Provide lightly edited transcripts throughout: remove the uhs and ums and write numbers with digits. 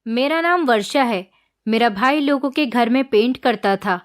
मेरा नाम वर्षा है। मेरा भाई लोगों के घर में पेंट करता था।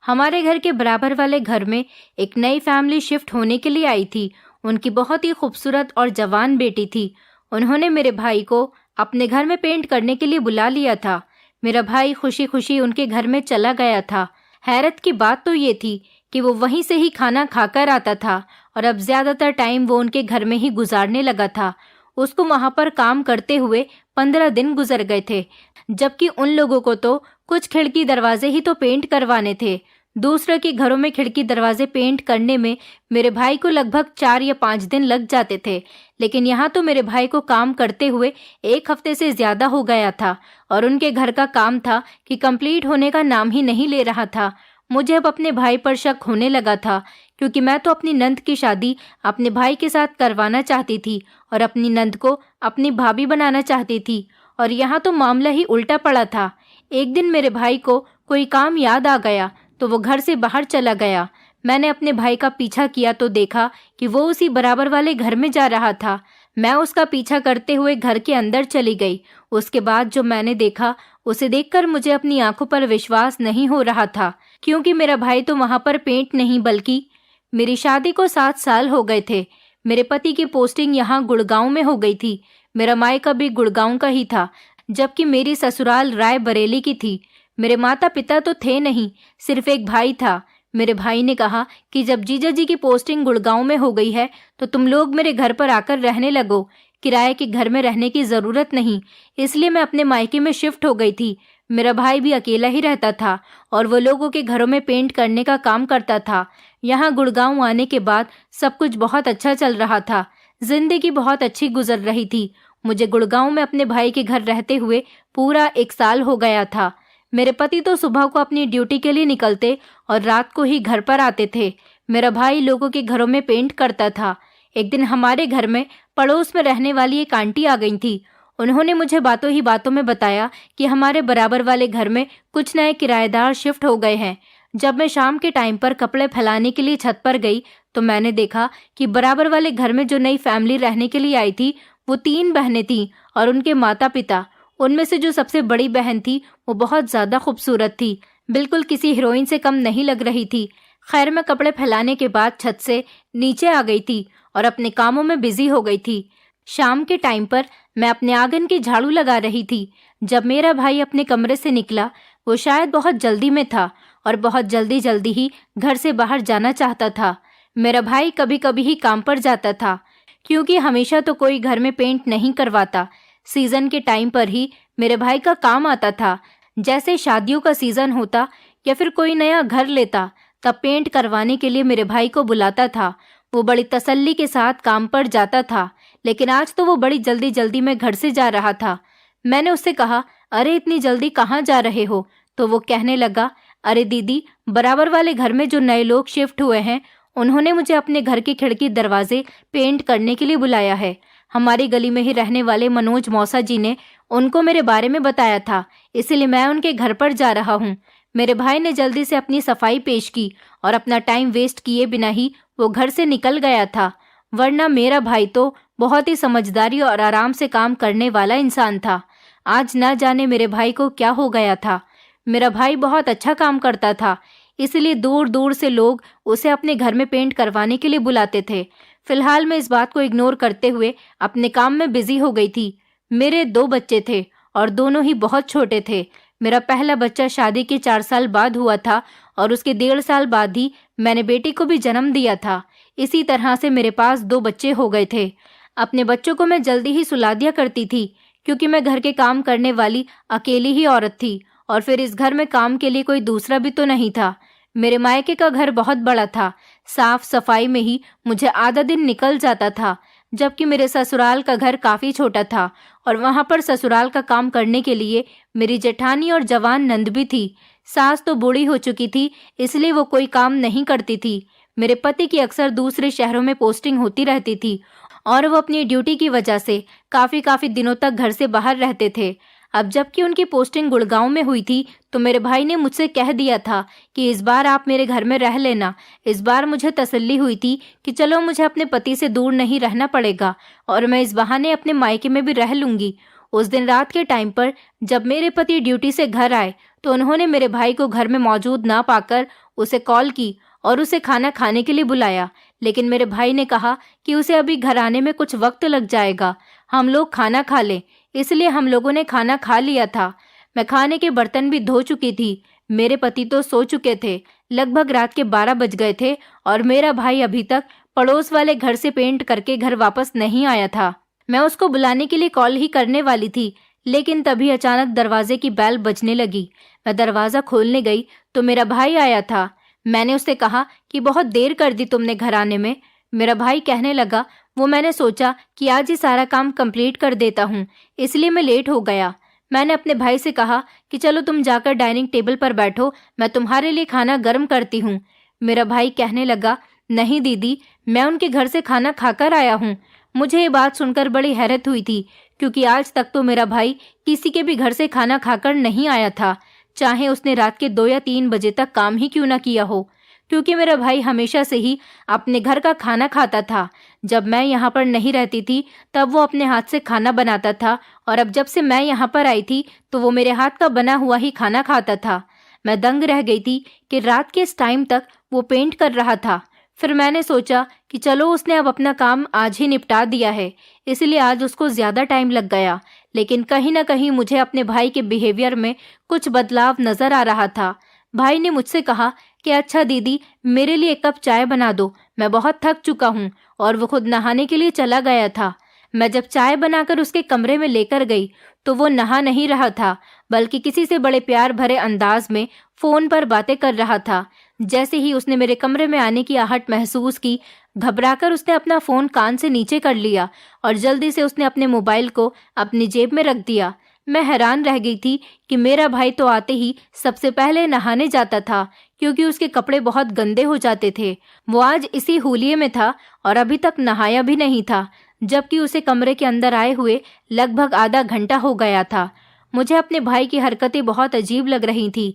हमारे घर के बराबर वाले घर में एक नई फैमिली शिफ्ट होने के लिए आई थी। उनकी बहुत ही खूबसूरत और जवान बेटी थी। उन्होंने मेरे भाई को अपने घर में पेंट करने के लिए बुला लिया था। मेरा भाई खुशी खुशी उनके घर में चला गया था। हैरत की बात तो ये थी कि वो वहीं से ही खाना खाकर आता था और अब ज़्यादातर टाइम वो उनके घर में ही गुजारने लगा था। उसको वहाँ पर काम करते हुए 15 दिन गुजर गए थे, जबकि उन लोगों को तो कुछ खिड़की दरवाजे ही तो पेंट करवाने थे। दूसरों के घरों में खिड़की दरवाजे पेंट करने में मेरे भाई को लगभग 4 या 5 दिन लग जाते थे, लेकिन यहाँ तो मेरे भाई को काम करते हुए 1 हफ्ते से ज़्यादा हो गया था और उनके घर का काम था कि कंप्लीट होने का नाम ही नहीं ले रहा था। मुझे अब अपने भाई पर शक होने लगा था, क्योंकि मैं तो अपनी नंद की शादी अपने भाई के साथ करवाना चाहती थी और अपनी नंद को अपनी भाभी बनाना चाहती थी, और यहाँ तो मामला ही उल्टा पड़ा था। एक दिन मेरे भाई को कोई काम याद आ गया तो वो घर से बाहर चला गया। मैंने अपने भाई का पीछा किया तो देखा कि वो उसी बराबर वाले घर में जा रहा था। मैं उसका पीछा करते हुए घर के अंदर चली गई। उसके बाद जो मैंने देखा उसे देखकर मुझे अपनी आंखों पर विश्वास नहीं हो रहा था, क्योंकि मेरा भाई तो वहां पर पेंट नहीं बल्कि मेरी शादी को 7 साल हो गए थे। मेरे पति की पोस्टिंग यहाँ गुड़गांव में हो गई थी। मेरा मायका भी गुड़गांव का ही था, जबकि मेरी ससुराल राय बरेली की थी। मेरे माता पिता तो थे नहीं, सिर्फ एक भाई था। मेरे भाई ने कहा कि जब जीजा जी की पोस्टिंग गुड़गांव में हो गई है तो तुम लोग मेरे घर पर आकर रहने लगो। किराए के घर में रहने की ज़रूरत नहीं। इसलिए मैं अपने मायके में शिफ्ट हो गई थी। मेरा भाई भी अकेला ही रहता था और वो लोगों के घरों में पेंट करने का काम करता था। यहाँ गुड़गांव आने के बाद सब कुछ बहुत अच्छा चल रहा था। जिंदगी बहुत अच्छी गुजर रही थी। मुझे गुड़गांव में अपने भाई के घर रहते हुए पूरा 1 साल हो गया था। मेरे पति तो सुबह को अपनी ड्यूटी के लिए निकलते और रात को ही घर पर आते थे। मेरा भाई लोगों के घरों में पेंट करता था। एक दिन हमारे घर में पड़ोस में रहने वाली एक आंटी आ गई थी। उन्होंने मुझे बातों ही बातों में बताया कि हमारे बराबर वाले घर में कुछ नए किराएदार शिफ्ट हो गए हैं। जब मैं शाम के टाइम पर कपड़े फैलाने के लिए छत पर गई तो मैंने देखा कि बराबर वाले घर में जो नई फैमिली रहने के लिए आई थी वो 3 बहनें थीं और उनके माता पिता। उनमें से जो सबसे बड़ी बहन थी वो बहुत ज़्यादा खूबसूरत थी, बिल्कुल किसी हीरोइन से कम नहीं लग रही थी। खैर, मैं कपड़े फैलाने के बाद छत से नीचे आ गई थी और अपने कामों में बिजी हो गई थी। शाम के टाइम पर मैं अपने आंगन की झाड़ू लगा रही थी जब मेरा भाई अपने कमरे से निकला। वो शायद बहुत जल्दी में था और बहुत जल्दी जल्दी ही घर से बाहर जाना चाहता था। मेरा भाई कभी कभी ही काम पर जाता था, क्योंकि हमेशा तो कोई घर में पेंट नहीं करवाता। सीजन के टाइम पर ही मेरे भाई का काम आता था। जैसे शादियों का सीजन होता या फिर कोई नया घर लेता, तब पेंट करवाने के लिए मेरे भाई को बुलाता था। वो बड़ी तसल्ली के साथ काम पर जाता था, लेकिन आज तो वो बड़ी जल्दी जल्दी में घर से जा रहा था। मैंने उससे कहा, अरे इतनी जल्दी कहाँ जा रहे हो? तो वो कहने लगा, अरे दीदी, बराबर वाले घर में जो नए लोग शिफ्ट हुए हैं उन्होंने मुझे अपने घर की खिड़की दरवाजे पेंट करने के लिए बुलाया है। हमारी गली में ही रहने वाले मनोज मौसा जी ने उनको मेरे बारे में बताया था, इसलिए मैं उनके घर पर जा रहा हूँ। मेरे भाई ने जल्दी से अपनी सफाई पेश की और अपना टाइम वेस्ट किए बिना ही वो घर से निकल गया था। वरना मेरा भाई तो बहुत ही समझदारी और आराम से काम करने वाला इंसान था। आज ना जाने मेरे भाई को क्या हो गया था। मेरा भाई बहुत अच्छा काम करता था, इसलिए दूर दूर से लोग उसे अपने घर में पेंट करवाने के लिए बुलाते थे। फिलहाल मैं इस बात को इग्नोर करते हुए अपने काम में बिजी हो गई थी। मेरे 2 बच्चे थे और दोनों ही बहुत छोटे थे। मेरा पहला बच्चा शादी के 4 साल बाद हुआ था और उसके 1.5 साल बाद ही मैंने बेटी को भी जन्म दिया था। इसी तरह से मेरे पास 2 बच्चे हो गए थे। अपने बच्चों को मैं जल्दी ही सुला दिया करती थी, क्योंकि मैं घर के काम करने वाली अकेली ही औरत थी और फिर इस घर में काम के लिए कोई दूसरा भी तो नहीं था। मेरे मायके का घर बहुत बड़ा था। साफ सफाई में ही मुझे आधा दिन निकल जाता था, जबकि मेरे ससुराल का घर काफ़ी छोटा था और वहाँ पर ससुराल का काम करने के लिए मेरी जेठानी और जवान नंद भी थी। सास तो बूढ़ी हो चुकी थी, इसलिए वो कोई काम नहीं करती थी। मेरे पति की अक्सर दूसरे शहरों में पोस्टिंग होती रहती थी और वो अपनी ड्यूटी की वजह से काफ़ी दिनों तक घर से बाहर रहते थे। अब जबकि उनकी पोस्टिंग गुड़गांव में हुई थी तो मेरे भाई ने मुझसे कह दिया था कि इस बार आप मेरे घर में रह लेना। इस बार मुझे तसल्ली हुई थी कि चलो मुझे अपने पति से दूर नहीं रहना पड़ेगा और मैं इस बहाने अपने मायके में भी रह लूंगी। उस दिन रात के टाइम पर जब मेरे पति ड्यूटी से घर आए तो उन्होंने मेरे भाई को घर में मौजूद ना पाकर उसे कॉल की और उसे खाना खाने के लिए बुलाया। लेकिन मेरे भाई ने कहा कि उसे अभी घर आने में कुछ वक्त लग जाएगा, हम लोग खाना खा लें। इसलिए हम लोगों ने खाना खा लिया था। मैं खाने के बर्तन भी धो चुकी थी। मेरे पति तो सो चुके थे। लगभग रात के 12 बज गए थे और मेरा भाई अभी तक पड़ोस वाले घर से पेंट करके घर वापस नहीं आया था। मैं उसको बुलाने के लिए कॉल ही करने वाली थी, लेकिन तभी अचानक दरवाजे की बेल बजने लगी। मैं दरवाज़ा खोलने गई तो मेरा भाई आया था। मैंने उससे कहा कि बहुत देर कर दी तुमने घर आने में। मेरा भाई कहने लगा, वो मैंने सोचा कि आज ही सारा काम कंप्लीट कर देता हूँ, इसलिए मैं लेट हो गया। मैंने अपने भाई से कहा कि चलो तुम जाकर डाइनिंग टेबल पर बैठो, मैं तुम्हारे लिए खाना गर्म करती हूँ। मेरा भाई कहने लगा, नहीं दीदी, मैं उनके घर से खाना खाकर आया हूँ। मुझे ये बात सुनकर बड़ी हैरत हुई थी, क्योंकि आज तक तो मेरा भाई किसी के भी घर से खाना खाकर नहीं आया था, चाहे उसने रात के 2 या 3 बजे तक काम ही क्यों ना किया हो। क्योंकि मेरा भाई हमेशा से ही अपने घर का खाना खाता था। जब मैं यहाँ पर नहीं रहती थी तब वो अपने हाथ से खाना बनाता था, और अब जब से मैं यहाँ पर आई थी तो वो मेरे हाथ का बना हुआ ही खाना खाता था। मैं दंग रह गई थी कि रात के इस टाइम तक वो पेंट कर रहा था। फिर मैंने सोचा कि चलो उसने अब अपना काम आज ही निपटा दिया है, इसलिए आज उसको ज़्यादा टाइम लग गया। लेकिन कहीं ना कहीं मुझे अपने भाई के बिहेवियर में कुछ बदलाव नज़र आ रहा था। भाई ने मुझसे कहा कि अच्छा दीदी, मेरे लिए 1 कप चाय बना दो, मैं बहुत थक चुका हूँ, और वो खुद नहाने के लिए चला गया था। मैं जब चाय बनाकर उसके कमरे में लेकर गई तो वो नहा नहीं रहा था, बल्कि किसी से बड़े प्यार भरे अंदाज में फ़ोन पर बातें कर रहा था। जैसे ही उसने मेरे कमरे में आने की आहट महसूस की, घबराकर उसने अपना फ़ोन कान से नीचे कर लिया और जल्दी से उसने अपने मोबाइल को अपनी जेब में रख दिया। मैं हैरान रह गई थी कि मेरा भाई तो आते ही सबसे पहले नहाने जाता था, क्योंकि उसके कपड़े बहुत गंदे हो जाते थे। वो आज इसी हुलिये में था और अभी तक नहाया भी नहीं था, जबकि उसे कमरे के अंदर आए हुए लगभग आधा घंटा हो गया था। मुझे अपने भाई की हरकतें बहुत अजीब लग रही थी।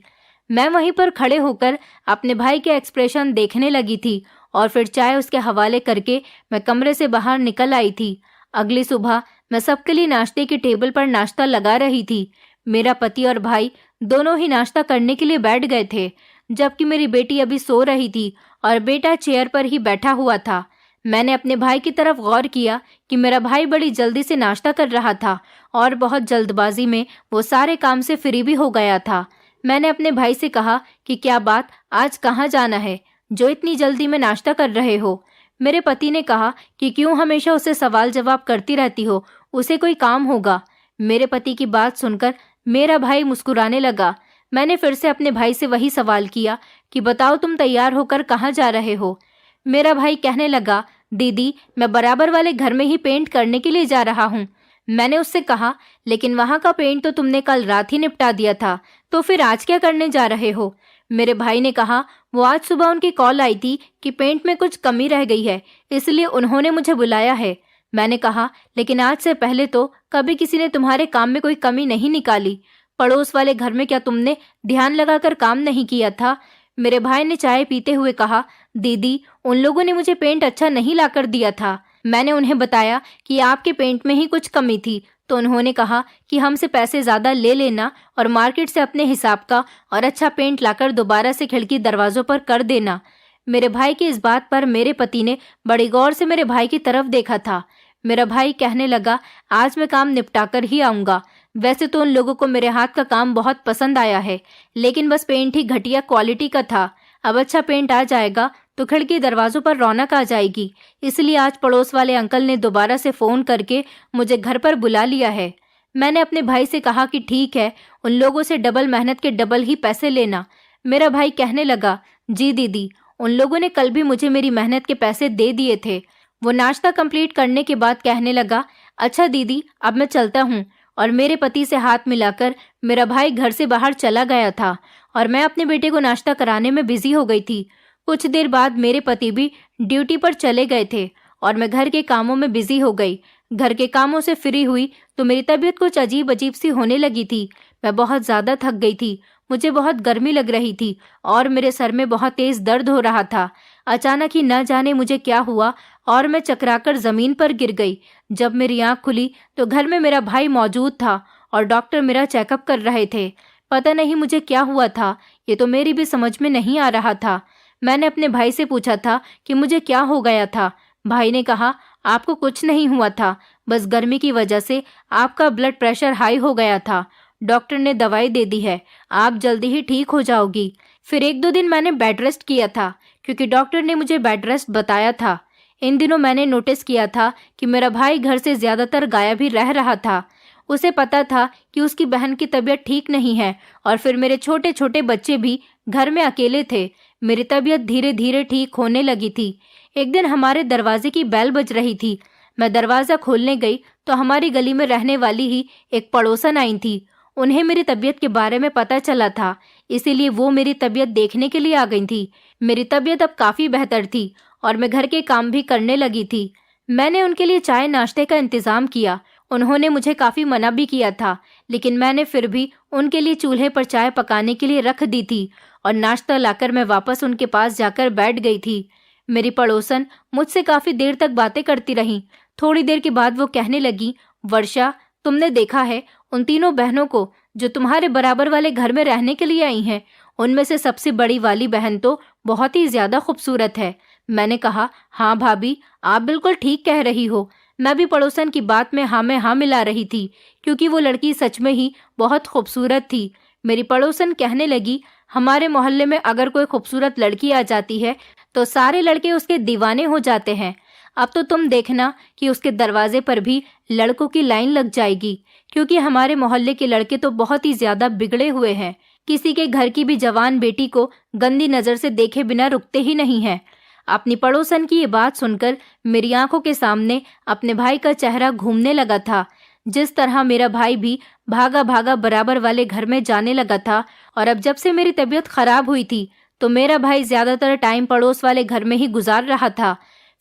मैं वहीं पर खड़े होकर अपने भाई के एक्सप्रेशन देखने लगी थी और फिर चाय उसके हवाले करके मैं कमरे से बाहर निकल आई थी। अगली सुबह मैं सबके लिए नाश्ते की टेबल पर नाश्ता लगा रही थी। मेरा पति और भाई दोनों ही नाश्ता करने के लिए बैठ गए थे, जबकि मेरी बेटी अभी सो रही थी और बेटा चेयर पर ही बैठा हुआ था। मैंने अपने भाई की तरफ गौर किया कि मेरा भाई बड़ी जल्दी से नाश्ता कर रहा था और बहुत जल्दबाजी में वो सारे काम से फ्री भी हो गया था। मैंने अपने भाई से कहा कि क्या बात, आज कहाँ जाना है जो इतनी जल्दी में नाश्ता कर रहे हो। मेरे पति ने कहा कि क्यों हमेशा उसे सवाल जवाब करती रहती हो, उसे कोई काम होगा। मेरे पति की बात सुनकर मेरा भाई मुस्कुराने लगा। मैंने फिर से अपने भाई से वही सवाल किया कि बताओ, तुम तैयार होकर कहाँ जा रहे हो। मेरा भाई कहने लगा, दीदी, मैं बराबर वाले घर में ही पेंट करने के लिए जा रहा हूँ। मैंने उससे कहा, लेकिन वहाँ का पेंट तो तुमने कल रात ही निपटा दिया था, तो फिर आज क्या करने जा रहे हो। मेरे भाई ने कहा, वो आज सुबह उनकी कॉल आई थी कि पेंट में कुछ कमी रह गई है, इसलिए उन्होंने मुझे बुलाया है। मैंने कहा, लेकिन आज से पहले तो कभी किसी ने तुम्हारे काम में कोई कमी नहीं निकाली। पड़ोस वाले घर में क्या तुमने ध्यान लगाकर काम नहीं किया था। मेरे भाई ने चाय पीते हुए कहा, दीदी, उन लोगों ने मुझे पेंट अच्छा नहीं लाकर दिया था। मैंने उन्हें बताया कि आपके पेंट में ही कुछ कमी थी, तो उन्होंने कहा कि हमसे पैसे ज़्यादा ले लेना और मार्केट से अपने हिसाब का और अच्छा पेंट लाकर दोबारा से खिड़की दरवाज़ों पर कर देना। मेरे भाई की इस बात पर मेरे पति ने बड़ी गौर से मेरे भाई की तरफ देखा था। मेरा भाई कहने लगा, आज मैं काम निपटा कर ही आऊँगा। वैसे तो उन लोगों को मेरे हाथ का काम बहुत पसंद आया है, लेकिन बस पेंट ही घटिया क्वालिटी का था। अब अच्छा पेंट आ जाएगा तो खिड़की दरवाज़ों पर रौनक आ जाएगी। इसलिए आज पड़ोस वाले अंकल ने दोबारा से फ़ोन करके मुझे घर पर बुला लिया है। मैंने अपने भाई से कहा कि ठीक है, उन लोगों से डबल मेहनत के डबल ही पैसे लेना। मेरा भाई कहने लगा, जी दीदी, उन लोगों ने कल भी मुझे मेरी मेहनत के पैसे दे दिए थे। वो नाश्ता कंप्लीट करने के बाद कहने लगा, अच्छा दीदी, अब मैं चलता हूँ। और मेरे पति से हाथ मिलाकर मेरा भाई घर से बाहर चला गया था और मैं अपने बेटे को नाश्ता कराने में बिजी हो गई थी। कुछ देर बाद मेरे पति भी ड्यूटी पर चले गए थे और मैं घर के कामों में बिजी हो गई। घर के कामों से फ्री हुई तो मेरी तबीयत कुछ अजीब अजीब सी होने लगी थी। मैं बहुत ज़्यादा थक गई थी, मुझे बहुत गर्मी लग रही थी और मेरे सर में बहुत तेज़ दर्द हो रहा था। अचानक ही न जाने मुझे क्या हुआ और मैं चकराकर जमीन पर गिर गई। जब मेरी आंख खुली तो घर में मेरा भाई मौजूद था और डॉक्टर मेरा चेकअप कर रहे थे। पता नहीं मुझे क्या हुआ था, ये तो मेरी भी समझ में नहीं आ रहा था। मैंने अपने भाई से पूछा था कि मुझे क्या हो गया था। भाई ने कहा, आपको कुछ नहीं हुआ था, बस गर्मी की वजह से आपका ब्लड प्रेशर हाई हो गया था। डॉक्टर ने दवाई दे दी है, आप जल्दी ही ठीक हो जाओगी। फिर 1-2 दिन मैंने बेड रेस्ट किया था, क्योंकि डॉक्टर ने मुझे बेड रेस्ट बताया था। इन दिनों मैंने नोटिस किया था कि मेरा भाई घर से ज्यादातर गायब ही रह रहा था। उसे पता था कि उसकी बहन की तबीयत ठीक नहीं है, और फिर मेरे छोटे छोटे बच्चे भी घर में अकेले थे। मेरी तबीयत धीरे धीरे ठीक होने लगी थी। एक दिन हमारे दरवाजे की बेल बज रही थी। मैं दरवाजा खोलने गई तो हमारी गली में रहने वाली ही एक पड़ोसन आई थी। उन्हें मेरी तबीयत के बारे में पता चला था, इसीलिए वो मेरी तबीयत देखने के लिए आ गई थी। मेरी तबीयत अब काफी बेहतर थी और मैं घर के काम भी करने लगी थी। मैंने उनके लिए चाय नाश्ते का इंतजाम किया। उन्होंने मुझे काफी मना भी किया था, लेकिन मैंने फिर भी उनके लिए चूल्हे पर चाय पकाने के लिए रख दी थी और नाश्ता लाकर मैं वापस उनके पास जाकर बैठ गई थी। मेरी पड़ोसन मुझसे काफी देर तक बातें करती रहीं। थोड़ी देर के बाद वो कहने लगी, वर्षा, तुमने देखा है उन तीनों बहनों को जो तुम्हारे बराबर वाले घर में रहने के लिए आई हैं? उनमें से सबसे बड़ी वाली बहन तो बहुत ही ज्यादा खूबसूरत है। मैंने कहा, हाँ भाभी, आप बिल्कुल ठीक कह रही हो। मैं भी पड़ोसन की बात में हाँ मिला रही थी, क्योंकि वो लड़की सच में ही बहुत खूबसूरत थी। मेरी पड़ोसन कहने लगी, हमारे मोहल्ले में अगर कोई खूबसूरत लड़की आ जाती है तो सारे लड़के उसके दीवाने हो जाते हैं। अब तो तुम देखना कि उसके दरवाजे पर भी लड़कों की लाइन लग जाएगी, क्योंकि हमारे मोहल्ले के लड़के तो बहुत ही ज्यादा बिगड़े हुए हैं। किसी के घर की भी जवान बेटी को गंदी नजर से देखे बिना रुकते ही नहीं हैं। अपनी पड़ोसन की ये बात सुनकर मेरी आंखों के सामने अपने भाई का चेहरा घूमने लगा था। जिस तरह मेरा भाई भी भागा भागा बराबर वाले घर में जाने लगा था, और अब जब से मेरी तबीयत खराब हुई थी तो मेरा भाई ज्यादातर टाइम पड़ोस वाले घर में ही गुजार रहा था।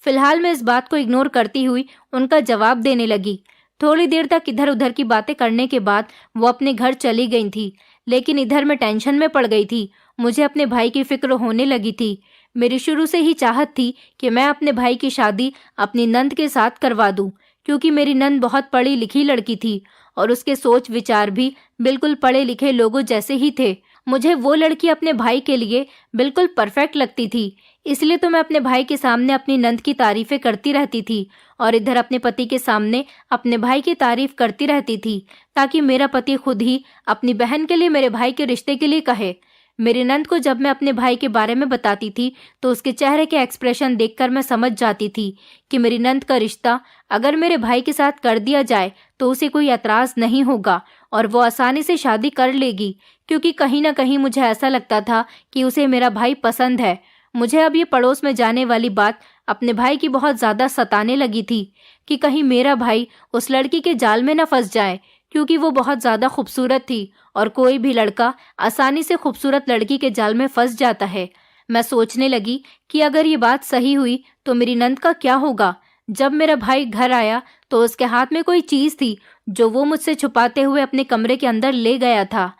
फिलहाल मैं इस बात को इग्नोर करती हुई उनका जवाब देने लगी। थोड़ी देर तक इधर उधर की बातें करने के बाद वो अपने घर चली गई थी, लेकिन इधर मैं टेंशन में पड़ गई थी। मुझे अपने भाई की फिक्र होने लगी थी। मेरी शुरू से ही चाहत थी कि मैं अपने भाई की शादी अपनी नंद के साथ करवा दूं, क्योंकि मेरी नंद बहुत पढ़ी लिखी लड़की थी और उसके सोच विचार भी बिल्कुल पढ़े लिखे लोगों जैसे ही थे। मुझे वो लड़की अपने भाई के लिए बिल्कुल परफेक्ट लगती थी। इसलिए तो मैं अपने भाई के सामने अपनी नंद की तारीफें करती रहती थी और इधर अपने पति के सामने अपने भाई की तारीफ करती रहती थी, ताकि मेरा पति खुद ही अपनी बहन के लिए मेरे भाई के रिश्ते के लिए कहे। मेरी नंद को जब मैं अपने भाई के बारे में बताती थी तो उसके चेहरे के एक्सप्रेशन देखकर मैं समझ जाती थी कि मेरी नंद का रिश्ता अगर मेरे भाई के साथ कर दिया जाए तो उसे कोई एतराज नहीं होगा और वो आसानी से शादी कर लेगी, क्योंकि कहीं ना कहीं मुझे ऐसा लगता था कि उसे मेरा भाई पसंद है। मुझे अब ये पड़ोस में जाने वाली बात अपने भाई की बहुत ज्यादा सताने लगी थी कि कहीं मेरा भाई उस लड़की के जाल में न फंस जाए, क्योंकि वो बहुत ज्यादा खूबसूरत थी और कोई भी लड़का आसानी से खूबसूरत लड़की के जाल में फंस जाता है। मैं सोचने लगी कि अगर ये बात सही हुई तो मेरी नंद का क्या होगा। जब मेरा भाई घर आया तो उसके हाथ में कोई चीज थी जो वो मुझसे छुपाते हुए अपने कमरे के अंदर ले गया था।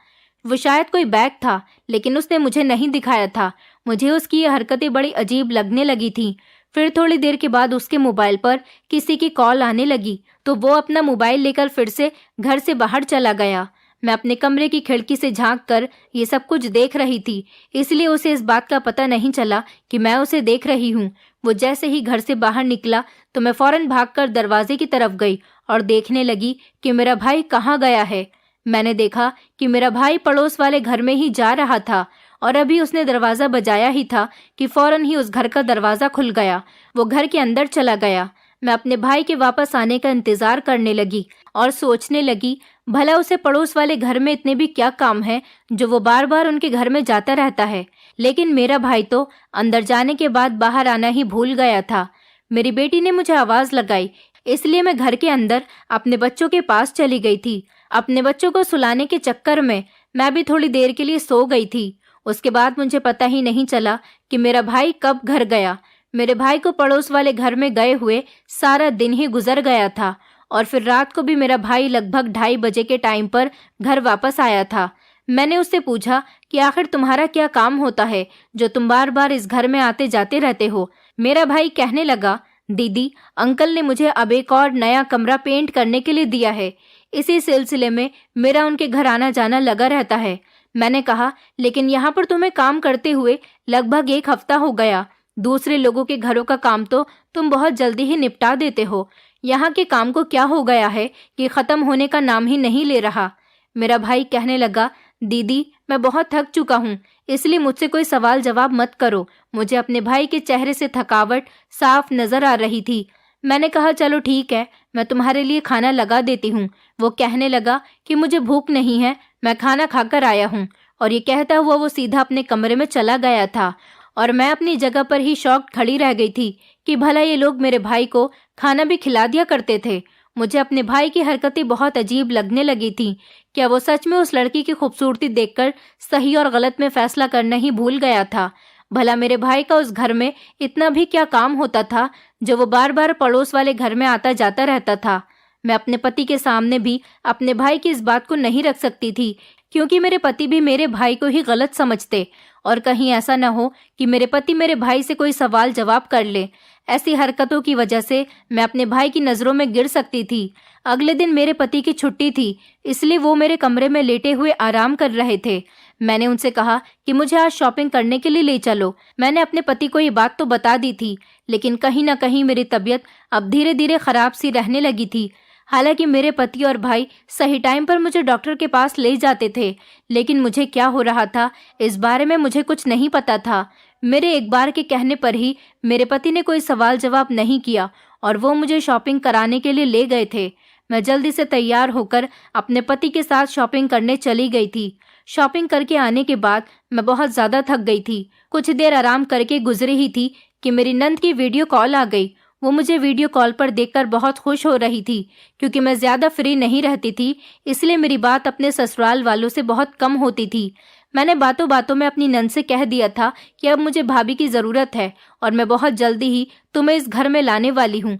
वो शायद कोई बैग था, लेकिन उसने मुझे नहीं दिखाया था। मुझे उसकी ये हरकतें बड़ी अजीब लगने लगी थी। फिर थोड़ी देर के बाद उसके मोबाइल पर किसी की कॉल आने लगी तो वो अपना मोबाइल लेकर फिर से घर से बाहर चला गया। मैं अपने कमरे की खिड़की से झांक कर ये सब कुछ देख रही थी, इसलिए उसे इस बात का पता नहीं चला कि मैं उसे देख रही हूँ। वो जैसे ही घर से बाहर निकला तो मैं फौरन भागकर दरवाजे की तरफ गई और देखने लगी कि मेरा भाई कहाँ गया है। मैंने देखा कि मेरा भाई पड़ोस वाले घर में ही जा रहा था और अभी उसने दरवाजा बजाया ही था कि फौरन ही उस घर का दरवाजा खुल गया। वो घर के अंदर चला गया। मैं अपने भाई के वापस आने का इंतजार करने लगी और सोचने लगी, भला उसे पड़ोस वाले घर में इतने भी क्या काम है जो वो बार बार उनके घर में जाता रहता है। लेकिन मेरा भाई तो अंदर जाने के बाद बाहर आना ही भूल गया था। मेरी बेटी ने मुझे आवाज लगाई, इसलिए मैं घर के अंदर अपने बच्चों के पास चली गई थी। अपने बच्चों को सुलाने के चक्कर में मैं भी थोड़ी देर के लिए सो गई थी। उसके बाद मुझे पता ही नहीं चला कि मेरा भाई कब घर गया। मेरे भाई को पड़ोस वाले घर में गए हुए सारा दिन ही गुजर गया था और फिर रात को भी मेरा भाई लगभग 2:30 बजे के टाइम पर घर वापस आया था। मैंने उससे पूछा कि आखिर तुम्हारा क्या काम होता है जो तुम बार बार इस घर में आते जाते रहते हो। मेरा भाई कहने लगा, दीदी, अंकल ने मुझे अब एक और नया कमरा पेंट करने के लिए दिया है। इसी सिलसिले में मेरा उनके घर आना जाना लगा रहता है। मैंने कहा, लेकिन यहाँ पर तुम्हें काम करते हुए लगभग 1 हफ्ता हो गया। दूसरे लोगों के घरों का काम तो तुम बहुत जल्दी ही निपटा देते हो। यहाँ के काम को क्या हो गया है कि खत्म होने का नाम ही नहीं ले रहा। मेरा भाई कहने लगा, दीदी, मैं बहुत थक चुका हूँ, इसलिए मुझसे कोई सवाल जवाब मत करो। मुझे अपने भाई के चेहरे से थकावट साफ नजर आ रही थी। मैंने कहा, चलो ठीक है, मैं तुम्हारे लिए खाना लगा देती हूँ। वो कहने लगा कि मुझे भूख नहीं है, मैं खाना खाकर आया हूँ। और ये कहता हुआ वो सीधा अपने कमरे में चला गया था और मैं अपनी जगह पर ही शॉक्ड खड़ी रह गई थी कि भला ये लोग मेरे भाई को खाना भी खिला दिया करते थे। मुझे अपने भाई की हरकतें बहुत अजीब लगने लगी थी। क्या वो सच में उस लड़की की खूबसूरती देखकर सही और गलत में फैसला करना ही भूल गया था? भला मेरे भाई का उस घर में इतना भी क्या काम होता था जो वो बार बार पड़ोस वाले घर में आता जाता रहता था? मैं अपने पति के सामने भी अपने भाई की इस बात को नहीं रख सकती थी, क्योंकि मेरे पति भी मेरे भाई को ही गलत समझते और कहीं ऐसा न हो कि मेरे पति मेरे भाई से कोई सवाल जवाब कर ले। ऐसी हरकतों की वजह से मैं अपने भाई की नज़रों में गिर सकती थी। अगले दिन मेरे पति की छुट्टी थी, इसलिए वो मेरे कमरे में लेटे हुए आराम कर रहे थे। मैंने उनसे कहा कि मुझे आज शॉपिंग करने के लिए ले चलो। मैंने अपने पति को ये बात तो बता दी थी, लेकिन कहीं ना कहीं मेरी तबीयत अब धीरे धीरे खराब सी रहने लगी थी। हालांकि मेरे पति और भाई सही टाइम पर मुझे डॉक्टर के पास ले जाते थे, लेकिन मुझे क्या हो रहा था इस बारे में मुझे कुछ नहीं पता था। मेरे एक बार के कहने पर ही मेरे पति ने कोई सवाल जवाब नहीं किया और वो मुझे शॉपिंग कराने के लिए ले गए थे। मैं जल्दी से तैयार होकर अपने पति के साथ शॉपिंग करने चली गई थी। शॉपिंग करके आने के बाद मैं बहुत ज़्यादा थक गई थी। कुछ देर आराम करके गुजरी ही थी कि मेरी नंद की वीडियो कॉल आ गई। वो मुझे वीडियो कॉल पर देखकर बहुत खुश हो रही थी। क्योंकि मैं ज़्यादा फ्री नहीं रहती थी, इसलिए मेरी बात अपने ससुराल वालों से बहुत कम होती थी। मैंने बातों बातों में अपनी नंद से कह दिया था कि अब मुझे भाभी की ज़रूरत है और मैं बहुत जल्दी ही तुम्हें इस घर में लाने वाली हूँ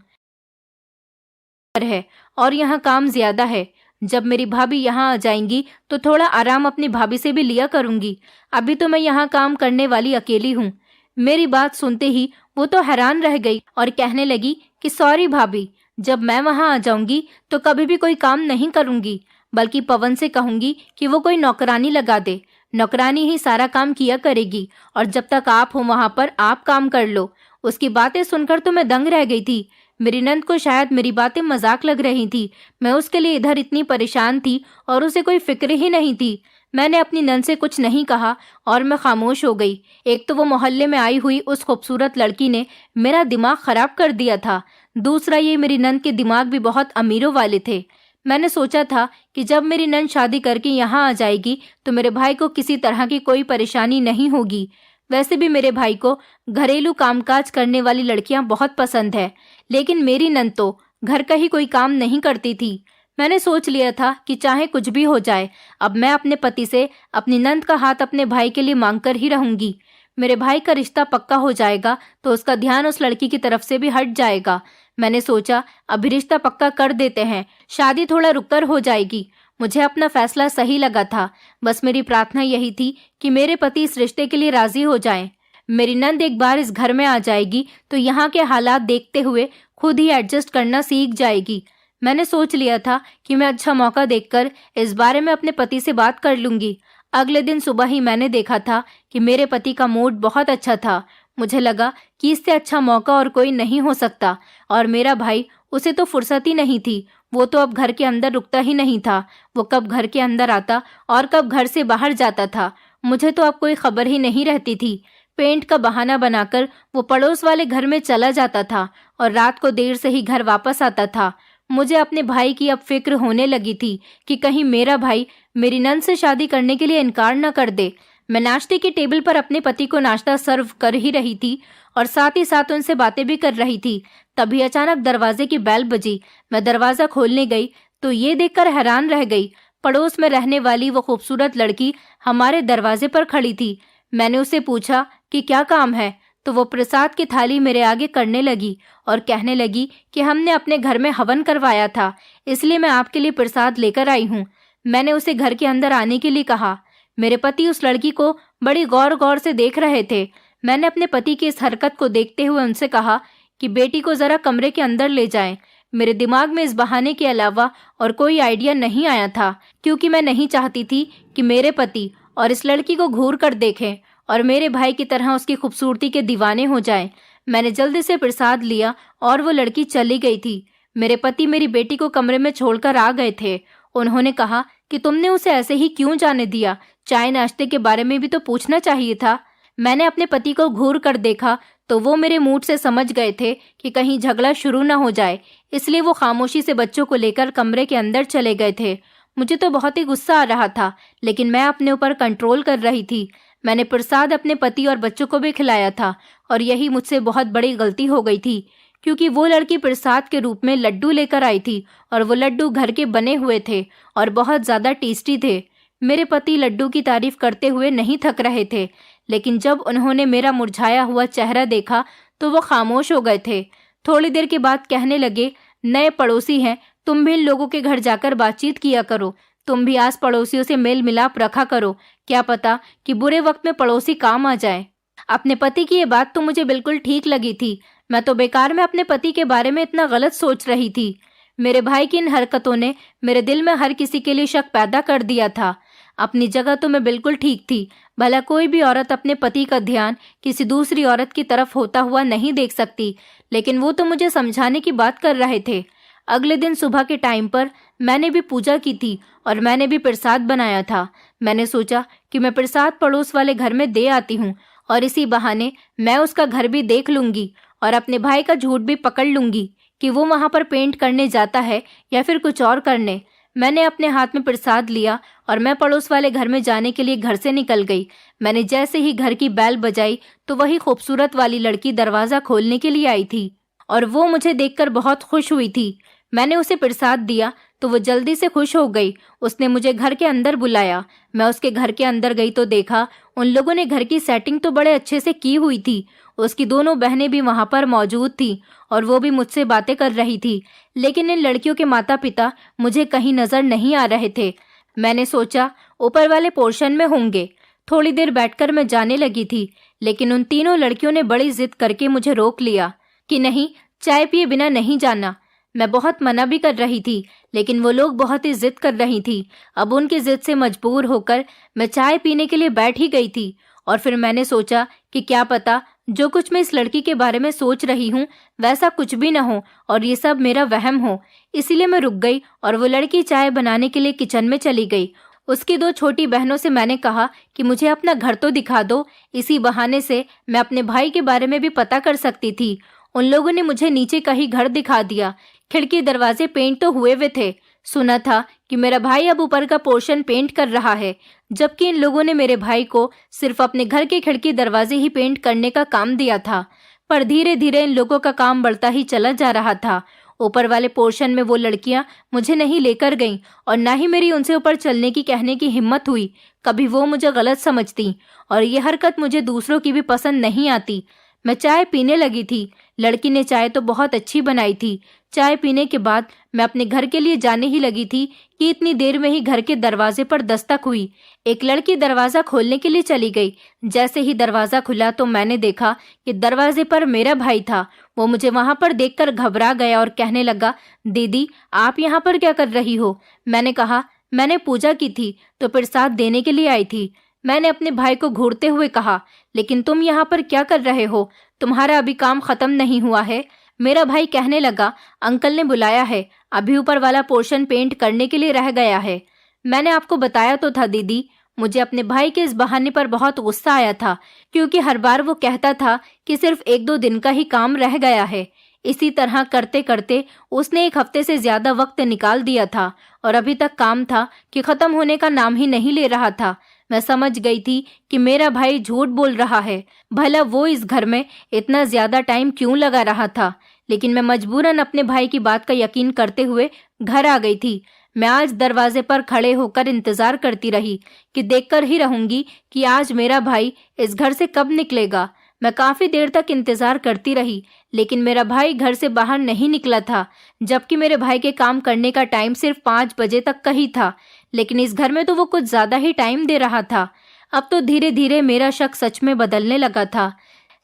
और यहाँ काम ज़्यादा है। जब मेरी भाभी यहाँ आ जाएंगी तो थोड़ा आराम अपनी भाभी से भी लिया करूँगी। अभी तो मैं यहाँ काम करने वाली अकेली हूँ। मेरी बात सुनते ही वो तो हैरान रह गई और कहने लगी कि सॉरी भाभी, जब मैं वहाँ आ जाऊंगी तो कभी भी कोई काम नहीं करूंगी, बल्कि पवन से कहूंगी कि वो कोई नौकरानी लगा दे। नौकरानी ही सारा काम किया करेगी और जब तक आप हो वहाँ पर आप काम कर लो। उसकी बातें सुनकर तो मैं दंग रह गई थी। मेरी नंद को शायद मेरी बातें मजाक लग रही थी। मैं उसके लिए इधर इतनी परेशान थी और उसे कोई फिक्र ही नहीं थी। मैंने अपनी नंद से कुछ नहीं कहा और मैं खामोश हो गई। एक तो वो मोहल्ले में आई हुई उस खूबसूरत लड़की ने मेरा दिमाग खराब कर दिया था, दूसरा ये मेरी नंद के दिमाग भी बहुत अमीरों वाले थे। मैंने सोचा था कि जब मेरी नंद शादी करके यहाँ आ जाएगी तो मेरे भाई को किसी तरह की कोई परेशानी नहीं होगी। वैसे भी मेरे भाई को घरेलू कामकाज करने वाली लड़कियां बहुत पसंद है, लेकिन मेरी नंद तो घर का ही कोई काम नहीं करती थी। मैंने सोच लिया था कि चाहे कुछ भी हो जाए, अब मैं अपने पति से अपनी नंद का हाथ अपने भाई के लिए मांगकर ही रहूंगी। मेरे भाई का रिश्ता पक्का हो जाएगा तो उसका ध्यान उस लड़की की तरफ से भी हट जाएगा। मैंने सोचा अभी रिश्ता पक्का कर देते हैं, शादी थोड़ा रुककर हो जाएगी। मुझे अपना फैसला सही लगा था। बस मेरी प्रार्थना यही थी कि मेरे पति इस रिश्ते के लिए राजी हो जाएं। मेरी नंद एक बार इस घर में आ जाएगी तो यहाँ के हालात देखते हुए खुद ही एडजस्ट करना सीख जाएगी। मैंने सोच लिया था कि मैं अच्छा मौका देखकर इस बारे में अपने पति से बात कर लूंगी। अगले दिन सुबह ही मैंने देखा था कि मेरे पति का मूड बहुत अच्छा था। मुझे लगा कि इससे अच्छा मौका और कोई नहीं हो सकता। और मेरा भाई, उसे तो फुर्सत ही नहीं थी। वो तो अब घर के अंदर रुकता ही नहीं था। वो कब घर के अंदर आता और कब घर से बाहर जाता था, मुझे तो अब कोई खबर ही नहीं रहती थी। पेंट का बहाना बनाकर वो पड़ोस वाले घर में चला जाता था और रात को देर से ही घर वापस आता था। मुझे अपने भाई की अब फिक्र होने लगी थी कि कहीं मेरा भाई मेरी नंद से शादी करने के लिए इनकार न कर दे। मैं नाश्ते की टेबल पर अपने पति को नाश्ता सर्व कर ही रही थी और साथ ही साथ उनसे बातें भी कर रही थी। तभी अचानक दरवाजे की बेल बजी। मैं दरवाजा खोलने गई तो ये देखकर हैरान रह गई। पड़ोस में रहने वाली वो खूबसूरत लड़की हमारे दरवाजे पर खड़ी थी। मैंने उसे पूछा कि क्या काम है, तो वो प्रसाद की थाली मेरे आगे करने लगी और कहने लगी कि हमने अपने घर में हवन करवाया था, इसलिए मैं आपके लिए प्रसाद लेकर आई हूँ। मैंने उसे घर के अंदर आने के लिए कहा। मेरे पति उस लड़की को बड़ी गौर गौर से देख रहे थे। मैंने अपने पति की इस हरकत को देखते हुए उनसे कहा कि बेटी को ज़रा कमरे के अंदर ले जाएं। मेरे दिमाग में इस बहाने के अलावा और कोई आइडिया नहीं आया था, क्योंकि मैं नहीं चाहती थी कि मेरे पति और इस लड़की को घूर कर देखें और मेरे भाई की तरह उसकी खूबसूरती के दीवाने हो जाएं। मैंने जल्दी से प्रसाद लिया और वो लड़की चली गई थी। मेरे पति मेरी बेटी को कमरे में छोड़कर आ गए थे। उन्होंने कहा कि तुमने उसे ऐसे ही क्यों जाने दिया? चाय नाश्ते के बारे में भी तो पूछना चाहिए था। मैंने अपने पति को घूर कर देखा तो वो मेरे मूड से समझ गए थे कि कहीं झगड़ा शुरू न हो जाए, इसलिए वो खामोशी से बच्चों को लेकर कमरे के अंदर चले गए थे। मुझे तो बहुत ही गुस्सा आ रहा था, लेकिन मैं अपने ऊपर कंट्रोल कर रही थी। मैंने प्रसाद अपने पति और बच्चों को भी खिलाया था और यही मुझसे बहुत बड़ी गलती हो गई थी, क्योंकि वो लड़की प्रसाद के रूप में लड्डू लेकर आई थी और वो लड्डू घर के बने हुए थे और बहुत ज़्यादा टेस्टी थे। मेरे पति लड्डू की तारीफ करते हुए नहीं थक रहे थे, लेकिन जब उन्होंने मेरा मुरझाया हुआ चेहरा देखा तो वो खामोश हो गए थे। थोड़ी देर के बाद कहने लगे, नए पड़ोसी हैं, तुम भी इन लोगों के घर जाकर बातचीत किया करो। तुम भी आस पड़ोसियों से मेल मिलाप रखा करो, क्या पता कि बुरे वक्त में पड़ोसी काम आ जाए। अपने पति की ये बात तो मुझे बिल्कुल ठीक लगी थी। मैं तो बेकार में अपने पति के बारे में इतना गलत सोच रही थी। मेरे भाई की इन हरकतों ने मेरे दिल में हर किसी के लिए शक पैदा कर दिया था। अपनी जगह तो मैं बिल्कुल ठीक थी। भला कोई भी औरत अपने पति का ध्यान किसी दूसरी औरत की तरफ होता हुआ नहीं देख सकती, लेकिन वो तो मुझे समझाने की बात कर रहे थे। अगले दिन सुबह के टाइम पर मैंने भी पूजा की थी और मैंने भी प्रसाद बनाया था। मैंने सोचा कि मैं प्रसाद पड़ोस वाले घर में दे आती हूँ और इसी बहाने मैं उसका घर भी देख लूंगी और अपने भाई का झूठ भी पकड़ लूंगी कि वो वहाँ पर पेंट करने जाता है या फिर कुछ और करने। मैंने अपने हाथ में प्रसाद लिया और मैं पड़ोस वाले घर में जाने के लिए घर से निकल गई। मैंने जैसे ही घर की बैल बजाई तो वही खूबसूरत वाली लड़की दरवाज़ा खोलने के लिए आई थी और वो मुझे देखकर बहुत खुश हुई थी। मैंने उसे प्रसाद दिया तो वो जल्दी से खुश हो गई। उसने मुझे घर के अंदर बुलाया। मैं उसके घर के अंदर गई तो देखा उन लोगों ने घर की सेटिंग तो बड़े अच्छे से की हुई थी। उसकी दोनों बहनें भी वहाँ पर मौजूद थी और वो भी मुझसे बातें कर रही थी, लेकिन इन लड़कियों के माता पिता मुझे कहीं नजर नहीं आ रहे थे। मैंने सोचा ऊपर वाले पोर्शन में होंगे। थोड़ी देर बैठकर मैं जाने लगी थी, लेकिन उन तीनों लड़कियों ने बड़ी जिद करके मुझे रोक लिया कि नहीं, चाय पिए बिना नहीं जाना। मैं बहुत मना भी कर रही थी, लेकिन वो लोग बहुत ही जिद कर रही थी। अब उनकी जिद से मजबूर होकर मैं चाय पीने के लिए बैठ ही गई थी और फिर मैंने सोचा कि क्या पता जो कुछ मैं इस लड़की के बारे में सोच रही हूँ वैसा कुछ भी न हो और ये सब मेरा वहम हो। इसीलिए मैं रुक गई और वो लड़की चाय बनाने के लिए किचन में चली गई। उसकी दो छोटी बहनों से मैंने कहा कि मुझे अपना घर तो दिखा दो, इसी बहाने से मैं अपने भाई के बारे में भी पता कर सकती थी। उन लोगों ने मुझे नीचे का ही घर दिखा दिया। खिड़की दरवाजे पेंट तो हुए हुए थे। सुना था कि मेरा भाई अब ऊपर का पोर्शन पेंट कर रहा है, जबकि इन लोगों ने मेरे भाई को सिर्फ अपने घर के खिड़की दरवाजे ही पेंट करने का काम दिया था। पर धीरे धीरे इन लोगों का काम बढ़ता ही चला जा रहा था। ऊपर वाले पोर्शन में वो लड़कियां मुझे नहीं लेकर गईं और ना ही मेरी उनसे ऊपर चलने की कहने की हिम्मत हुई। कभी वो मुझे गलत समझती और ये हरकत मुझे दूसरों की भी पसंद नहीं आती। मैं चाय पीने लगी थी। लड़की ने चाय तो बहुत अच्छी बनाई थी। चाय पीने के बाद मैं अपने घर के लिए जाने ही लगी थी कि इतनी देर में ही घर के दरवाजे पर दस्तक हुई। एक लड़की दरवाजा खोलने के लिए चली गई। जैसे ही दरवाजा खुला तो मैंने देखा कि दरवाजे पर मेरा भाई था। वो मुझे वहां पर देखकर घबरा गया और कहने लगा, दीदी आप यहाँ पर क्या कर रही हो? मैंने कहा, मैंने पूजा की थी तो प्रसाद देने के लिए आई थी। मैंने अपने भाई को घूरते हुए कहा, लेकिन तुम यहाँ पर क्या कर रहे हो? तुम्हारा अभी काम खत्म नहीं हुआ है। मेरा भाई कहने लगा, अंकल ने बुलाया है, अभी ऊपर वाला पोर्शन पेंट करने के लिए रह गया है। मैंने आपको बताया तो था दीदी। मुझे अपने भाई के इस बहाने पर बहुत गुस्सा आया था, क्योंकि हर बार वो कहता था कि सिर्फ 1-2 दिन का ही काम रह गया है। इसी तरह करते करते उसने 1 हफ्ते से ज्यादा वक्त निकाल दिया था और अभी तक काम था कि खत्म होने का नाम ही नहीं ले रहा था। मैं समझ गई थी कि मेरा भाई झूठ बोल रहा है। भला वो इस घर में इतना ज्यादा टाइम क्यों लगा रहा था, लेकिन मैं मजबूरन अपने भाई की बात का यकीन करते हुए घर आ गई थी। मैं आज दरवाजे पर खड़े होकर इंतजार करती रही कि देखकर ही रहूंगी कि आज मेरा भाई इस घर से कब निकलेगा। मैं काफी देर तक इंतजार करती रही, लेकिन मेरा भाई घर से बाहर नहीं निकला था, जबकि मेरे भाई के काम करने का टाइम सिर्फ 5 बजे तक का ही था। लेकिन इस घर में तो वो कुछ ज्यादा ही टाइम दे रहा था। अब तो धीरे धीरे मेरा शक सच में बदलने लगा था।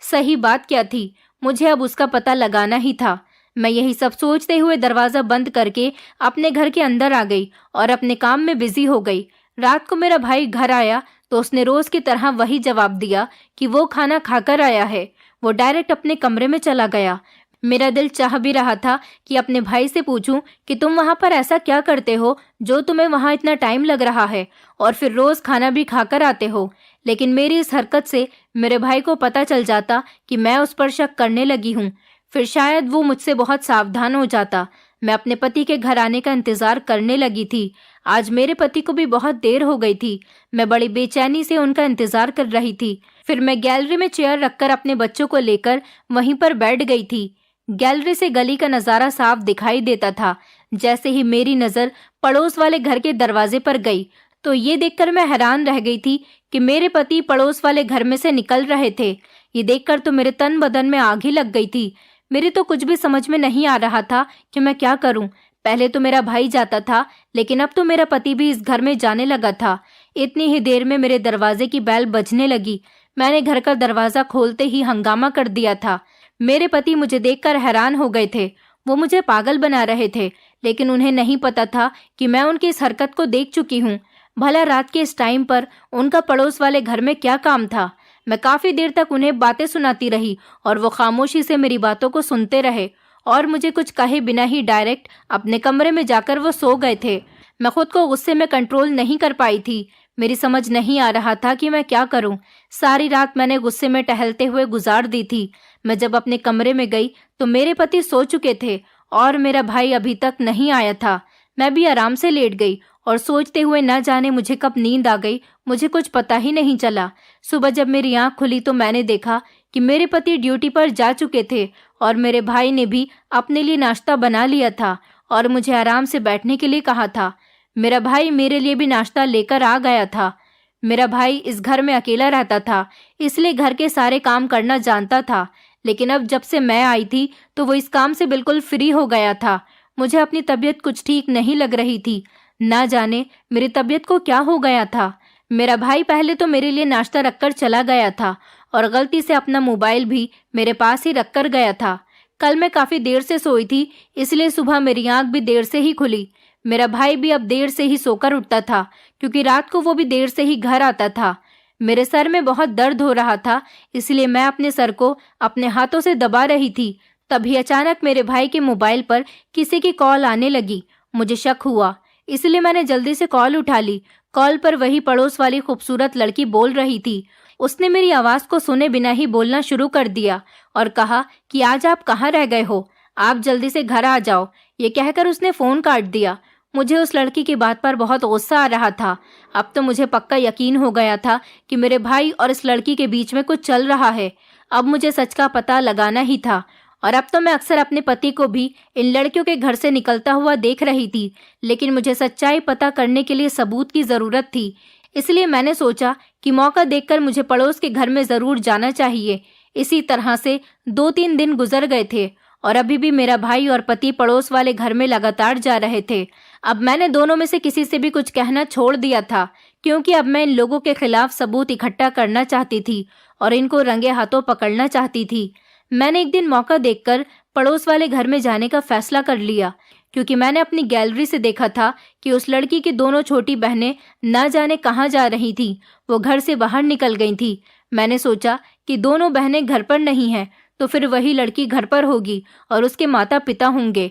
सही बात क्या थी? मुझे अब उसका पता लगाना ही था। मैं यही सब सोचते हुए दरवाज़ा बंद करके अपने घर के अंदर आ गई और अपने काम में बिजी हो गई। रात को मेरा भाई घर आया तो उसने रोज़ की तरह वही जवाब दिया कि वो खाना खाकर आया है। वो डायरेक्ट अपने कमरे में चला गया। मेरा दिल चाह भी रहा था कि अपने भाई से पूछूं कि तुम वहां पर ऐसा क्या करते हो जो तुम्हें वहां इतना टाइम लग रहा है और फिर रोज खाना भी खाकर आते हो। लेकिन मेरी इस हरकत से मेरे भाई को पता चल जाता कि मैं उस पर शक करने लगी हूँ। फिर शायद वो मुझसे बहुत सावधान हो जाता। मैं अपने पति के घर आने का इंतजार करने लगी थी। आज मेरे पति को भी बहुत देर हो गई थी। मैं बड़ी बेचैनी से उनका इंतजार कर रही थी। फिर मैं गैलरी में चेयर रखकर अपने बच्चों को लेकर वहीं पर बैठ गई थी। गैलरी से गली का नजारा साफ दिखाई देता था। जैसे ही मेरी नजर पड़ोस वाले घर के दरवाजे पर गई तो ये देखकर मैं हैरान रह गई थी कि मेरे पति पड़ोस वाले घर में से निकल रहे थे। ये देखकर तो मेरे तन बदन में आग ही लग गई थी। मेरी तो कुछ भी समझ में नहीं आ रहा था कि मैं क्या करूं। पहले तो मेरा भाई जाता था, लेकिन अब तो मेरा पति भी इस घर में जाने लगा था। इतनी ही देर में मेरे दरवाजे की बेल बजने लगी। मैंने घर का दरवाजा खोलते ही हंगामा कर दिया था। मेरे पति मुझे देखकर हैरान हो गए थे। वो मुझे पागल बना रहे थे, लेकिन उन्हें नहीं पता था कि मैं उनकी इस हरकत को देख चुकी हूँ। भला रात के इस टाइम पर उनका पड़ोस वाले घर में क्या काम था। मैं काफी देर तक उन्हें बातें सुनाती रही और वो खामोशी से मेरी बातों को सुनते रहे और मुझे कुछ कहे बिना ही डायरेक्ट अपने कमरे में जाकर वो सो गए थे। मैं खुद को गुस्से में कंट्रोल नहीं कर पाई थी। मेरी समझ नहीं आ रहा था कि मैं क्या करूं। सारी रात मैंने गुस्से में टहलते हुए गुजार दी थी। मैं जब अपने कमरे में गई तो मेरे पति सो चुके थे और मेरा भाई अभी तक नहीं आया था। मैं भी आराम से लेट गई और सोचते हुए न जाने मुझे कब नींद आ गई, मुझे कुछ पता ही नहीं चला। सुबह जब मेरी आंख खुली तो मैंने देखा कि मेरे पति ड्यूटी पर जा चुके थे और मेरे भाई ने भी अपने लिए नाश्ता बना लिया था और मुझे आराम से बैठने के लिए कहा था। मेरा भाई मेरे लिए भी नाश्ता लेकर आ गया था। मेरा भाई इस घर में अकेला रहता था, इसलिए घर के सारे काम करना जानता था। लेकिन अब जब से मैं आई थी तो वो इस काम से बिल्कुल फ्री हो गया था। मुझे अपनी तबीयत कुछ ठीक नहीं लग रही थी। ना जाने मेरी तबीयत को क्या हो गया था। मेरा भाई पहले तो मेरे लिए नाश्ता रखकर चला गया था और गलती से अपना मोबाइल भी मेरे पास ही रखकर गया था। कल मैं काफी देर से सोई थी, इसलिए सुबह मेरी आंख भी देर से ही खुली। मेरा भाई भी अब देर से ही सोकर उठता था, क्योंकि रात को वो भी देर से ही घर आता था। मेरे सर में बहुत दर्द हो रहा था, इसलिए मैं अपने सर को अपने हाथों से दबा रही थी। तभी अचानक मेरे भाई के मोबाइल पर किसी की कॉल आने लगी। मुझे शक हुआ, इसलिए मैंने जल्दी से कॉल उठा ली। कॉल पर वही पड़ोस वाली खूबसूरत लड़की बोल रही थी। उसने मेरी आवाज को सुने बिना ही बोलना शुरू कर दिया और कहा कि आज आप कहाँ रह गए हो, आप जल्दी से घर आ जाओ। ये कहकर उसने फोन काट दिया। मुझे उस लड़की की बात पर बहुत गुस्सा आ रहा था। अब तो मुझे पक्का यकीन हो गया था कि मेरे भाई और इस लड़की के बीच में कुछ चल रहा है। अब मुझे सच का पता लगाना ही था। और अब तो मैं अक्सर अपने पति को भी इन लड़कियों के घर से निकलता हुआ देख रही थी, लेकिन मुझे सच्चाई पता करने के लिए सबूत की जरूरत थी। इसलिए मैंने सोचा कि मौका देखकर मुझे पड़ोस के घर में जरूर जाना चाहिए। इसी तरह से 2-3 दिन गुजर गए थे और अभी भी मेरा भाई और पति पड़ोस वाले घर में लगातार जा रहे थे। अब मैंने दोनों में से किसी से भी कुछ कहना छोड़ दिया था, क्योंकि अब मैं इन लोगों के खिलाफ सबूत इकट्ठा करना चाहती थी और इनको रंगे हाथों पकड़ना चाहती थी। मैंने एक दिन मौका देखकर पड़ोस वाले घर में जाने का फैसला कर लिया, क्योंकि मैंने अपनी गैलरी से देखा था कि उस लड़की की दोनों छोटी बहनें ना जाने कहाँ जा रही थीं। वो घर से बाहर निकल गई थी। मैंने सोचा कि दोनों बहनें घर पर नहीं हैं, तो फिर वही लड़की घर पर होगी और उसके माता पिता होंगे।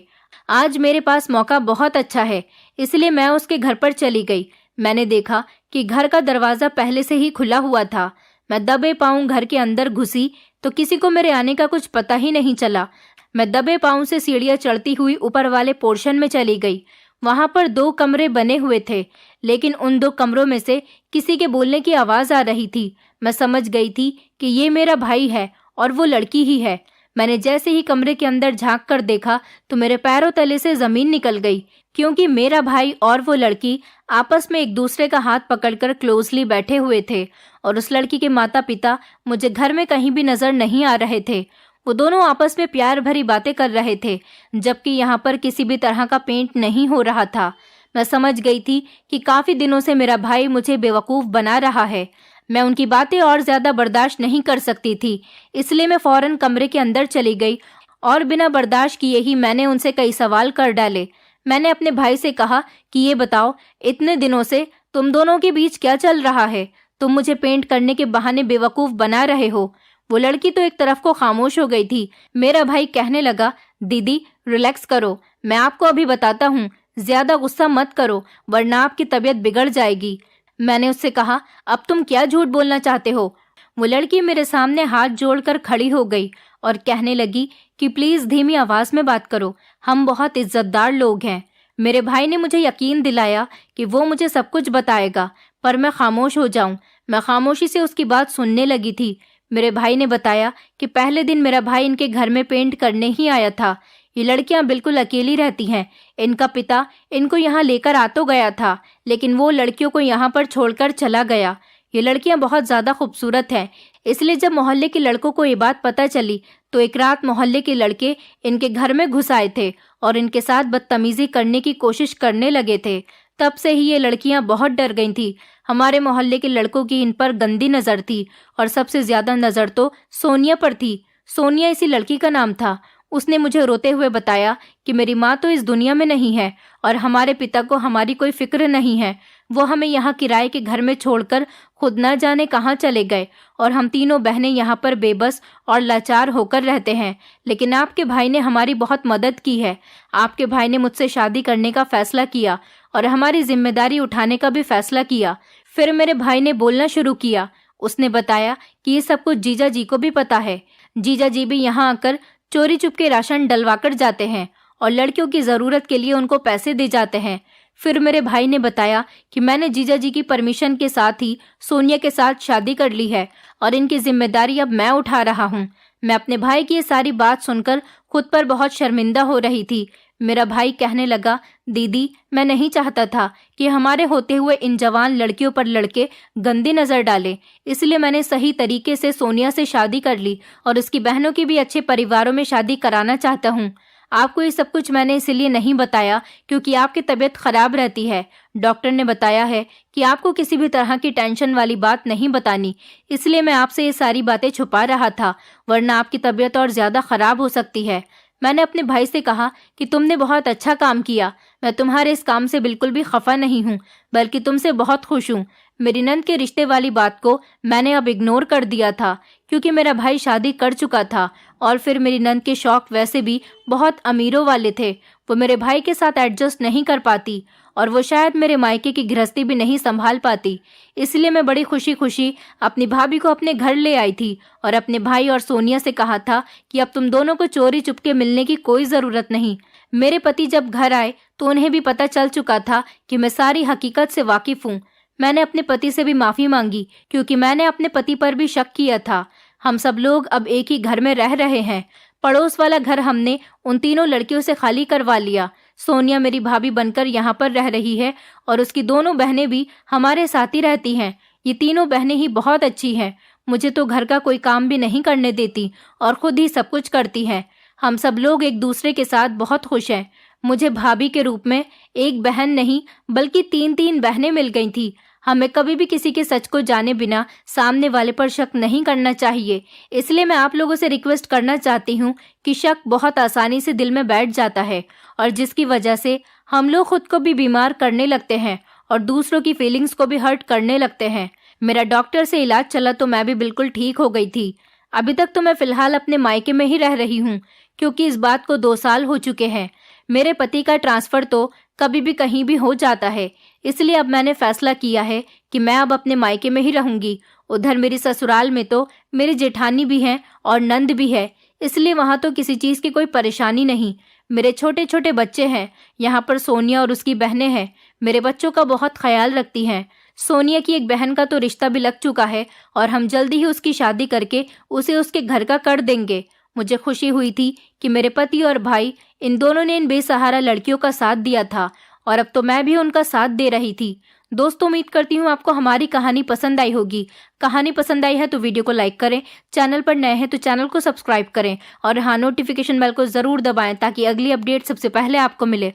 आज मेरे पास मौका बहुत अच्छा है, इसलिए मैं उसके घर पर चली गई। मैंने देखा कि घर का दरवाजा पहले से ही खुला हुआ था। मैं दबे पांव घर के अंदर घुसी तो किसी को मेरे आने का कुछ पता ही नहीं चला। मैं दबे पांव से सीढ़ियां चढ़ती हुई ऊपर वाले पोर्शन में चली गई। वहां पर 2 कमरे बने हुए थे, लेकिन उन 2 कमरों में से किसी के बोलने की आवाज आ रही थी। मैं समझ गई थी कि ये मेरा भाई है और वो लड़की ही है। मैंने जैसे ही कमरे के अंदर झांक कर देखा तो मेरे पैरों तले से जमीन निकल गई, क्योंकि मेरा भाई और वो लड़की आपस में एक दूसरे का हाथ पकड़कर क्लोजली बैठे हुए थे और उस लड़की के माता पिता मुझे घर में कहीं भी नजर नहीं आ रहे थे। वो दोनों आपस में प्यार भरी बातें कर रहे थे, जबकि यहाँ पर किसी भी तरह का पेंट नहीं हो रहा था। मैं समझ गई थी कि काफी दिनों से मेरा भाई मुझे बेवकूफ बना रहा है। मैं उनकी बातें और ज्यादा बर्दाश्त नहीं कर सकती थी, इसलिए मैं फौरन कमरे के अंदर चली गई और बिना बर्दाश्त किए ही मैंने उनसे कई सवाल कर डाले। मैंने अपने भाई से कहा कि ये बताओ, इतने दिनों से तुम दोनों के बीच क्या चल रहा है? तुम मुझे पेंट करने के बहाने बेवकूफ बना रहे हो। वो लड़की तो एक तरफ को खामोश हो गई थी। मेरा भाई कहने लगा, दीदी रिलैक्स करो, मैं आपको अभी बताता हूँ, ज्यादा गुस्सा मत करो वरना आपकी तबीयत बिगड़ जाएगी। मैंने उससे कहा, अब तुम क्या झूठ बोलना चाहते हो? वो लड़की मेरे सामने हाथ जोड़कर खड़ी हो गई और कहने लगी कि प्लीज धीमी आवाज में बात करो, हम बहुत इज्जतदार लोग हैं। मेरे भाई ने मुझे यकीन दिलाया कि वो मुझे सब कुछ बताएगा, पर मैं खामोश हो जाऊं। मैं खामोशी से उसकी बात सुनने लगी थी। मेरे भाई ने बताया कि पहले दिन मेरा भाई इनके घर में पेंट करने ही आया था। ये लड़कियां बिल्कुल अकेली रहती हैं। इनका पिता इनको यहाँ लेकर आ तो गया था, लेकिन वो लड़कियों को यहाँ पर छोड़कर चला गया। ये लड़कियां बहुत ज्यादा खूबसूरत हैं, इसलिए जब मोहल्ले के लड़कों को ये बात पता चली तो एक रात मोहल्ले के लड़के इनके घर में घुस आए थे और इनके साथ बदतमीजी करने की कोशिश करने लगे थे। तब से ही ये लड़कियां बहुत डर गई थी। हमारे मोहल्ले के लड़कों की इन पर गंदी नजर थी और सबसे ज्यादा नजर तो सोनिया पर थी। सोनिया इसी लड़की का नाम था। उसने मुझे रोते हुए बताया कि मेरी माँ तो इस दुनिया में नहीं है और हमारे पिता को हमारी कोई फिक्र नहीं है। वो हमें यहाँ किराए के घर में छोड़कर खुद न जाने कहाँ चले गए और हम तीनों बहनें यहाँ पर बेबस और लाचार होकर रहते हैं। लेकिन आपके भाई ने हमारी बहुत मदद की है। आपके भाई ने मुझसे शादी करने का फैसला किया और हमारी जिम्मेदारी उठाने का भी फैसला किया। फिर मेरे भाई ने बोलना शुरू किया। उसने बताया कि ये सब कुछ जीजा जी को भी पता है। जीजा जी भी यहाँ आकर चोरी चुपके राशन डलवाकर जाते हैं और लड़कियों की जरूरत के लिए उनको पैसे दे जाते हैं। फिर मेरे भाई ने बताया कि मैंने जीजा जी की परमिशन के साथ ही सोनिया के साथ शादी कर ली है और इनकी जिम्मेदारी अब मैं उठा रहा हूँ। मैं अपने भाई की ये सारी बात सुनकर खुद पर बहुत शर्मिंदा हो रही थी। मेरा भाई कहने लगा, दीदी मैं नहीं चाहता था कि हमारे होते हुए इन जवान लड़कियों पर लड़के गंदी नजर डालें, इसलिए मैंने सही तरीके से सोनिया से शादी कर ली और उसकी बहनों की भी अच्छे परिवारों में शादी कराना चाहता हूँ। आपको ये सब कुछ मैंने इसलिए नहीं बताया क्योंकि आपकी तबीयत खराब रहती है। डॉक्टर ने बताया है कि आपको किसी भी तरह की टेंशन वाली बात नहीं बतानी, इसलिए मैं आपसे ये सारी बातें छुपा रहा था, वरना आपकी तबीयत और ज्यादा खराब हो सकती है। मैंने अपने भाई से कहा कि तुमने बहुत अच्छा काम किया। मैं तुम्हारे इस काम से बिल्कुल भी खफा नहीं हूँ, बल्कि तुमसे बहुत खुश हूँ। मेरी नंद के रिश्ते वाली बात को मैंने अब इग्नोर कर दिया था क्योंकि मेरा भाई शादी कर चुका था और फिर मेरी नंद के शौक वैसे भी बहुत अमीरों वाले थे। वो मेरे भाई के साथ एडजस्ट नहीं कर पाती और वो शायद मेरे मायके की गृहस्थी भी नहीं संभाल पाती। इसलिए मैं बड़ी खुशी खुशी अपनी भाभी को अपने घर ले आई थी और अपने भाई और सोनिया से कहा था कि अब तुम दोनों को चोरी चुपके मिलने की कोई ज़रूरत नहीं। मेरे पति जब घर आए तो उन्हें भी पता चल चुका था कि मैं सारी हकीकत से वाकिफ हूँ। मैंने अपने पति से भी माफ़ी मांगी क्योंकि मैंने अपने पति पर भी शक किया था। हम सब लोग अब एक ही घर में रह रहे हैं। पड़ोस वाला घर हमने उन तीनों लड़कियों से खाली करवा लिया। सोनिया मेरी भाभी बनकर यहाँ पर रह रही है और उसकी दोनों बहनें भी हमारे साथ ही रहती हैं। ये तीनों बहनें ही बहुत अच्छी हैं। मुझे तो घर का कोई काम भी नहीं करने देती और खुद ही सब कुछ करती हैं। हम सब लोग एक दूसरे के साथ बहुत खुश हैं। मुझे भाभी के रूप में एक बहन नहीं बल्कि 3 बहनें मिल गई थी। हमें कभी भी किसी के सच को जाने बिना सामने वाले पर शक नहीं करना चाहिए। इसलिए मैं आप लोगों से रिक्वेस्ट करना चाहती हूँ कि शक बहुत आसानी से दिल में बैठ जाता है और जिसकी वजह से हम लोग खुद को भी बीमार करने लगते हैं और दूसरों की फीलिंग्स को भी हर्ट करने लगते हैं। मेरा डॉक्टर से इलाज चला तो मैं भी बिल्कुल ठीक हो गई थी। अभी तक तो मैं फिलहाल अपने मायके में ही रह रही हूँ क्योंकि इस बात को 2 साल हो चुके हैं। मेरे पति का ट्रांसफ़र तो कभी भी कहीं भी हो जाता है, इसलिए अब मैंने फैसला किया है कि मैं अब अपने मायके में ही रहूंगी। उधर मेरी ससुराल में तो मेरी जेठानी भी हैं और नंद भी है, इसलिए वहाँ तो किसी चीज़ की कोई परेशानी नहीं। मेरे छोटे छोटे बच्चे हैं। यहाँ पर सोनिया और उसकी बहनें हैं, मेरे बच्चों का बहुत ख्याल रखती हैं। सोनिया की एक बहन का तो रिश्ता भी लग चुका है और हम जल्दी ही उसकी शादी करके उसे उसके घर का कर देंगे। मुझे खुशी हुई थी कि मेरे पति और भाई इन दोनों ने इन बेसहारा लड़कियों का साथ दिया था और अब तो मैं भी उनका साथ दे रही थी। दोस्तों, उम्मीद करती हूँ आपको हमारी कहानी पसंद आई होगी। कहानी पसंद आई है तो वीडियो को लाइक करें, चैनल पर नए हैं तो चैनल को सब्सक्राइब करें और हाँ, नोटिफिकेशन बेल को ज़रूर दबाएं ताकि अगली अपडेट सबसे पहले आपको मिले।